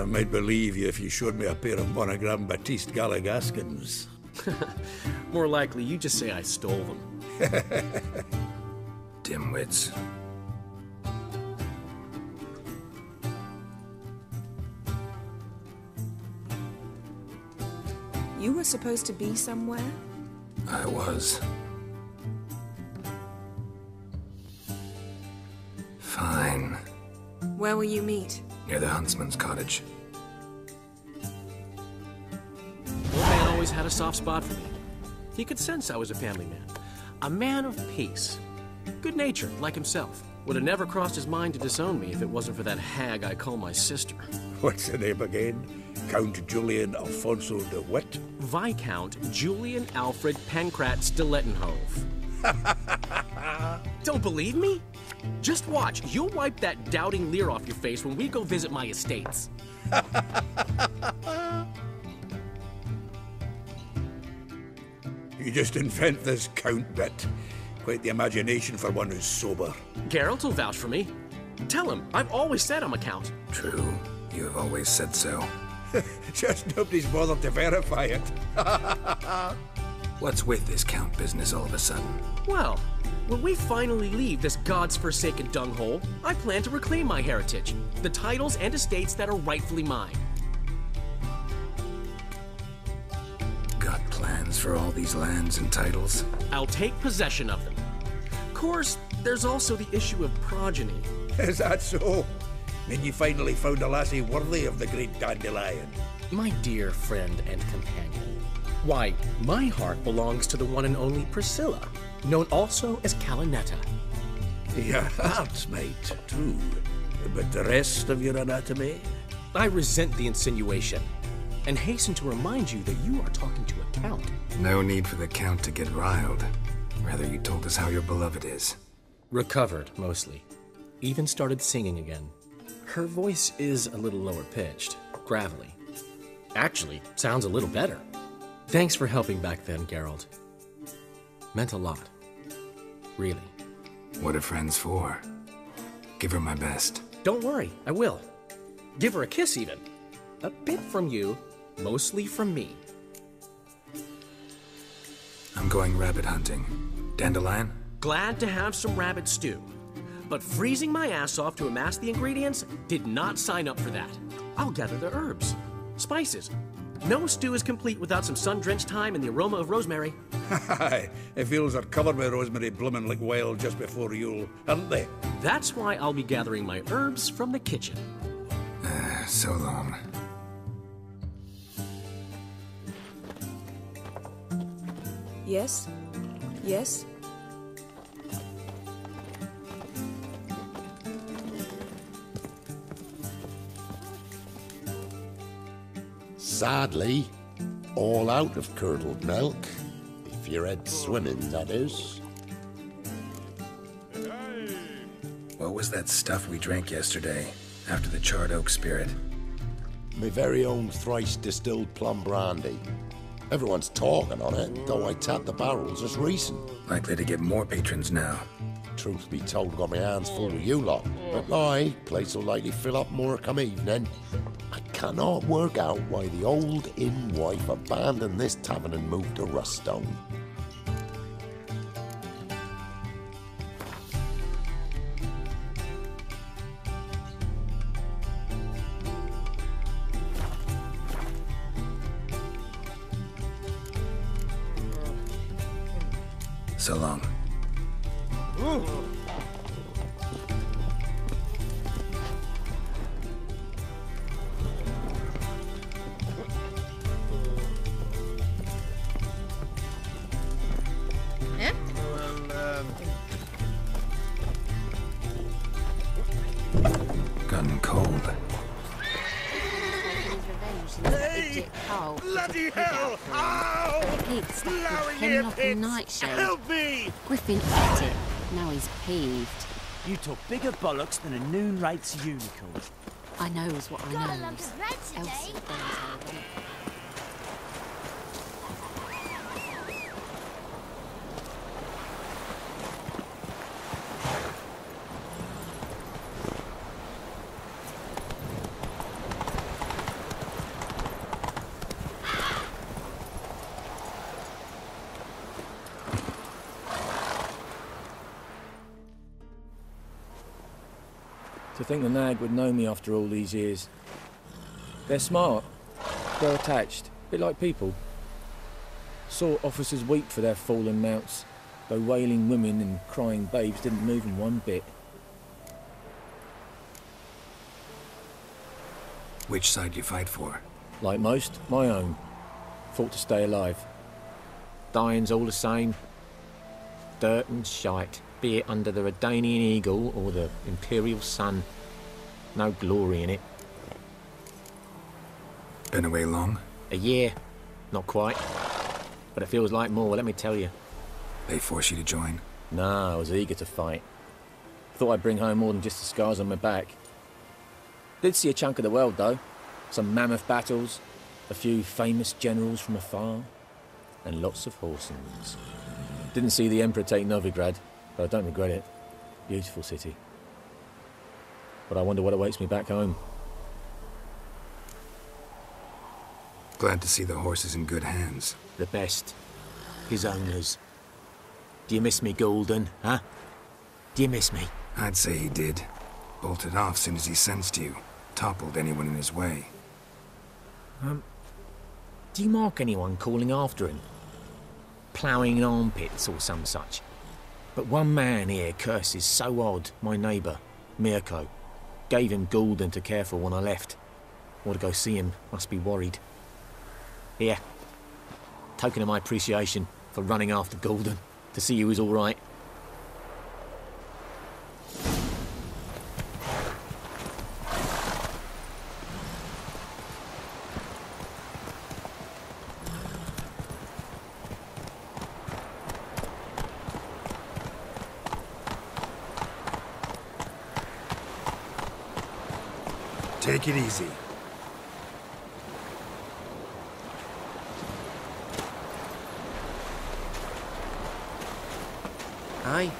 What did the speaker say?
I might believe you if you showed me a pair of Monogram Batiste Galligaskins. More likely, you just say I stole them. Dimwits. You were supposed to be somewhere? I was. Fine. Where will you meet? Near the huntsman's cottage. Old man always had a soft spot for me. He could sense I was a family man. A man of peace. Good-natured, like himself. Would have never crossed his mind to disown me if it wasn't for that hag I call my sister. What's the name again? Count Julian Alfonso de what? Viscount Julian Alfred Pancrat Stilettenhove. Don't believe me? Just watch. You'll wipe that doubting leer off your face when we go visit my estates. You just invent this count bit. Quite the imagination for one who's sober. Geralt will vouch for me. Tell him, I've always said I'm a count. True. You have always said so. Just nobody's bothered to verify it. What's with this count business all of a sudden? Well, when we finally leave this God's forsaken dunghole, I plan to reclaim my heritage, the titles and estates that are rightfully mine. Got plans for all these lands and titles? I'll take possession of them. Of course, there's also the issue of progeny. Is that so? Then you finally found a lassie worthy of the great dandelion. My dear friend and companion. Why, my heart belongs to the one and only Priscilla, known also as Calinetta. Your heart might, true. But the rest of your anatomy? I resent the insinuation, and hasten to remind you that you are talking to a count. No need for the count to get riled. Rather, you told us how your beloved is. Recovered, mostly. Even started singing again. Her voice is a little lower pitched, gravelly. Actually, sounds a little better. Thanks for helping back then, Geralt. Meant a lot. Really. What are friends for? Give her my best. Don't worry, I will. Give her a kiss, even. A bit from you, mostly from me. I'm going rabbit hunting. Dandelion? Glad to have some rabbit stew. But freezing my ass off to amass the ingredients did not sign up for that. I'll gather the herbs, spices. No stew is complete without some sun-drenched thyme and the aroma of rosemary. Aye, the fields are covered with rosemary blooming like wild just before Yule, aren't they? That's why I'll be gathering my herbs from the kitchen. So long. Yes? Yes? Sadly, all out of curdled milk. If you're head swimming, that is. What was that stuff we drank yesterday, after the charred oak spirit? My very own thrice distilled plum brandy. Everyone's talking on it, though I tapped the barrels just recent. Likely to get more patrons now. Truth be told, got my hands full with you lot. But aye, place will likely fill up more come evening. I cannot work out why the old inn wife abandoned this tavern and moved to Ruststone. So long. Gun cold. Hey! Bloody hell! Ow! Pig stuck Blowing with ear hemlock pits! and nightshade. Help me! Griffin ate it. Now he's peeved. You talk bigger bollocks than a Noonwraith's unicorn. I knows what I Got a knows. lump of bread today. Elsie things I want. To think the nag would know me after all these years. They're smart. They're attached. A bit like people. Saw officers weep for their fallen mounts, though wailing women and crying babes didn't move them one bit. Which side you fight for? Like most, my own. Fought to stay alive. Dying's all the same. Dirt and shite, be it under the Redanian eagle or the Imperial sun. No glory in it. Been away long? A year. Not quite. But it feels like more, let me tell you. They force you to join? Nah, I was eager to fight. Thought I'd bring home more than just the scars on my back. Did see a chunk of the world, though. Some mammoth battles, a few famous generals from afar, and lots of horsens. Didn't see the Emperor take Novigrad, but I don't regret it. Beautiful city. But I wonder what awaits me back home. Glad to see the horse is in good hands. The best. His owners. Do you miss me, Gulden, huh? Do you miss me? I'd say he did. Bolted off soon as he sensed you. Toppled anyone in his way. Do you mark anyone calling after him? Ploughing in armpits or some such? But one man here curses so odd, my neighbour, Mirko. Gave him Gulden to care for when I left. Or to go see him, must be worried. Here. Token of my appreciation for running after Gulden, to see he was all right. Take it easy. Aye.